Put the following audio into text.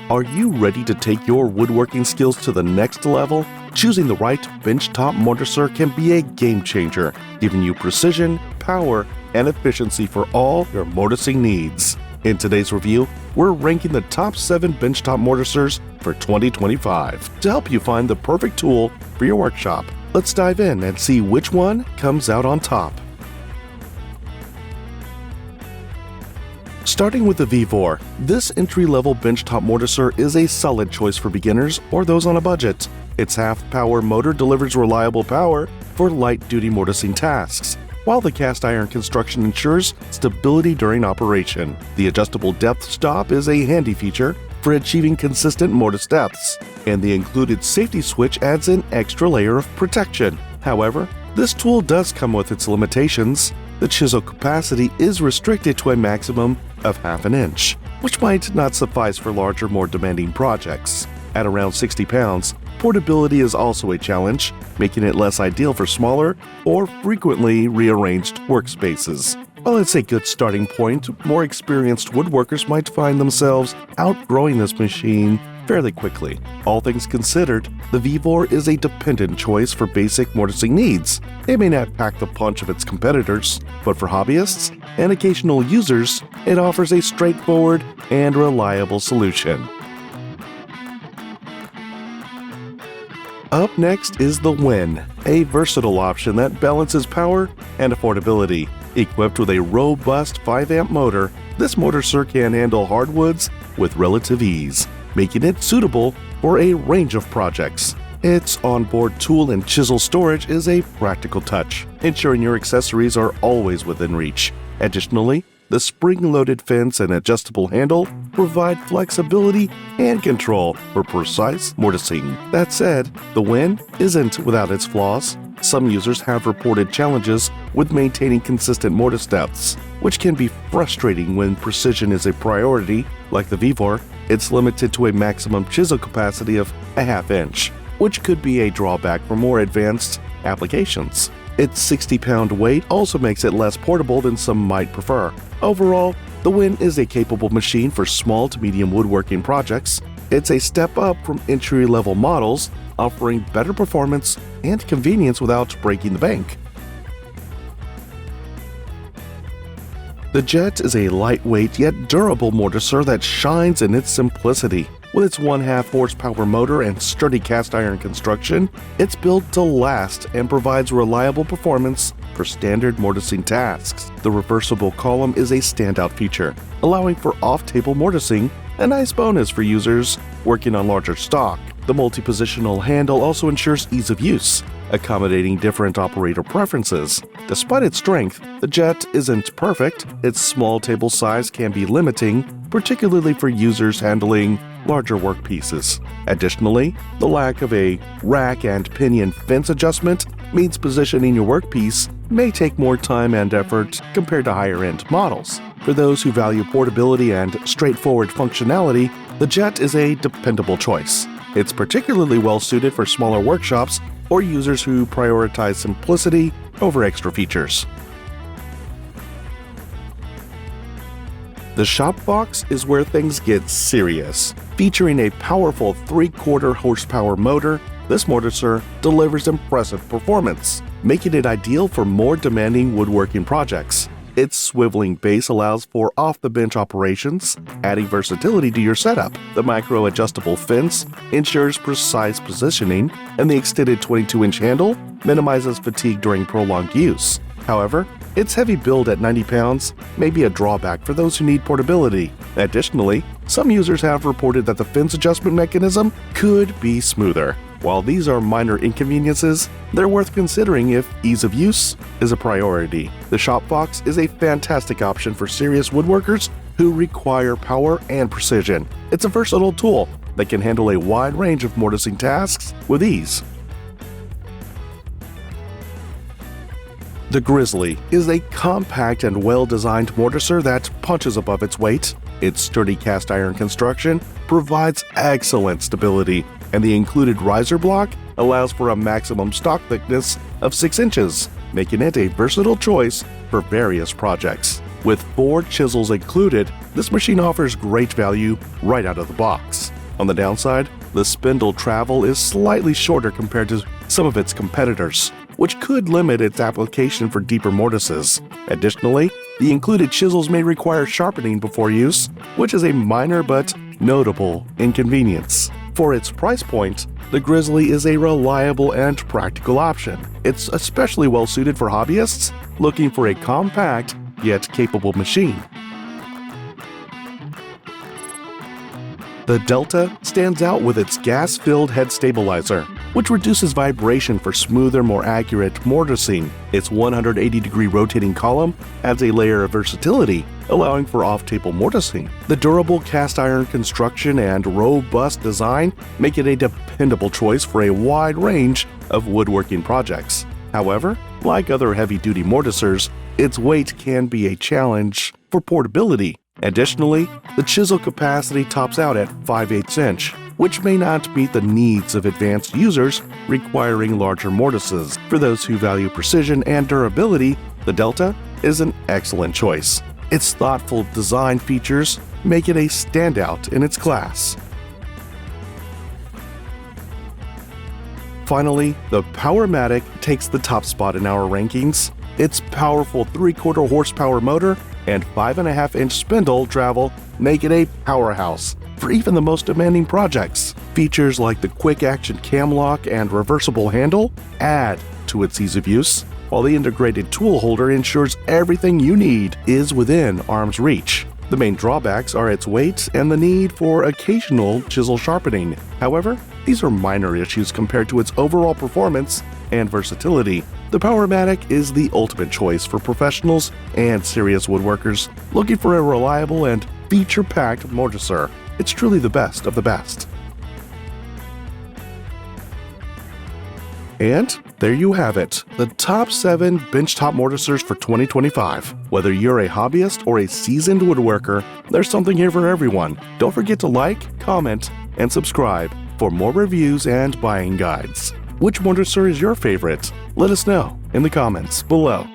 Are you ready to take your woodworking skills to the next level? Choosing the right benchtop mortiser can be a game changer, giving you precision, power, and efficiency for all your mortising needs. In today's review, we're ranking the top 7 benchtop mortisers for 2025 to help you find the perfect tool for your workshop. Let's dive in and see which one comes out on top. Starting with the VEVOR, this entry-level benchtop mortiser is a solid choice for beginners or those on a budget. Its half-power motor delivers reliable power for light-duty mortising tasks, while the cast-iron construction ensures stability during operation. The adjustable depth stop is a handy feature for achieving consistent mortise depths, and the included safety switch adds an extra layer of protection. However, this tool does come with its limitations. The chisel capacity is restricted to a maximum of ½ inch, which might not suffice for larger, more demanding projects. At around 60 pounds, portability is also a challenge, making it less ideal for smaller or frequently rearranged workspaces. While it's a good starting point, more experienced woodworkers might find themselves outgrowing this machine fairly quickly. All things considered, the VEVOR is a dependent choice for basic mortising needs. It may not pack the punch of its competitors, but for hobbyists and occasional users, it offers a straightforward and reliable solution. Up next is the WIN, a versatile option that balances power and affordability. Equipped with a robust 5-amp motor, this mortiser can handle hardwoods with relative ease, making it suitable for a range of projects. Its onboard tool and chisel storage is a practical touch, ensuring your accessories are always within reach. Additionally, the spring-loaded fence and adjustable handle provide flexibility and control for precise mortising. That said, the WIN isn't without its flaws. Some users have reported challenges with maintaining consistent mortise depths, which can be frustrating when precision is a priority. Like the VEVOR, it's limited to a maximum chisel capacity of ½ inch, which could be a drawback for more advanced applications. Its 60-pound weight also makes it less portable than some might prefer. Overall, the WIN is a capable machine for small to medium woodworking projects. It's a step up from entry-level models, offering better performance and convenience without breaking the bank. The Jet is a lightweight yet durable mortiser that shines in its simplicity. With its 1/2 horsepower motor and sturdy cast-iron construction, it's built to last and provides reliable performance for standard mortising tasks. The reversible column is a standout feature, allowing for off-table mortising, a nice bonus for users working on larger stock. The multi-positional handle also ensures ease of use, accommodating different operator preferences. Despite its strength, the Jet isn't perfect. Its small table size can be limiting, particularly for users handling larger workpieces. Additionally, the lack of a rack and pinion fence adjustment means positioning your workpiece may take more time and effort compared to higher-end models. For those who value portability and straightforward functionality, the Jet is a dependable choice. It's particularly well-suited for smaller workshops or users who prioritize simplicity over extra features. The ShopBoox is where things get serious. Featuring a powerful 3/4 horsepower motor, this mortiser delivers impressive performance, making it ideal for more demanding woodworking projects. Its swiveling base allows for off-the-bench operations, adding versatility to your setup. The micro-adjustable fence ensures precise positioning, and the extended 22-inch handle minimizes fatigue during prolonged use. However, its heavy build at 90 pounds may be a drawback for those who need portability. Additionally, some users have reported that the fence adjustment mechanism could be smoother. While these are minor inconveniences, they're worth considering if ease of use is a priority. The ShopBoox is a fantastic option for serious woodworkers who require power and precision. It's a versatile tool that can handle a wide range of mortising tasks with ease. The Grizzly is a compact and well-designed mortiser that punches above its weight. Its sturdy cast-iron construction provides excellent stability, and the included riser block allows for a maximum stock thickness of 6 inches, making it a versatile choice for various projects. With 4 chisels included, this machine offers great value right out of the box. On the downside, the spindle travel is slightly shorter compared to some of its competitors, which could limit its application for deeper mortises. Additionally, the included chisels may require sharpening before use, which is a minor but notable inconvenience. For its price point, the Grizzly is a reliable and practical option. It's especially well suited for hobbyists looking for a compact yet capable machine. The Delta stands out with its gas-filled head stabilizer, which reduces vibration for smoother, more accurate mortising. Its 180-degree rotating column adds a layer of versatility, allowing for off-table mortising. The durable cast-iron construction and robust design make it a dependable choice for a wide range of woodworking projects. However, like other heavy-duty mortisers, its weight can be a challenge for portability. Additionally, the chisel capacity tops out at 5/8 inch, which may not meet the needs of advanced users requiring larger mortises. For those who value precision and durability, the Delta is an excellent choice. Its thoughtful design features make it a standout in its class. Finally, the Powermatic takes the top spot in our rankings. Its powerful 3/4 horsepower motor and 5.5-inch spindle travel make it a powerhouse for even the most demanding projects. Features like the quick-action cam lock and reversible handle add to its ease of use, while the integrated tool holder ensures everything you need is within arm's reach. The main drawbacks are its weight and the need for occasional chisel sharpening. However, these are minor issues compared to its overall performance and versatility. The Powermatic is the ultimate choice for professionals and serious woodworkers looking for a reliable and feature-packed mortiser. It's truly the best of the best. And there you have it, the top 7 benchtop mortisers for 2025. Whether you're a hobbyist or a seasoned woodworker, there's something here for everyone. Don't forget to like, comment, and subscribe for more reviews and buying guides. Which mortiser is your favorite? Let us know in the comments below.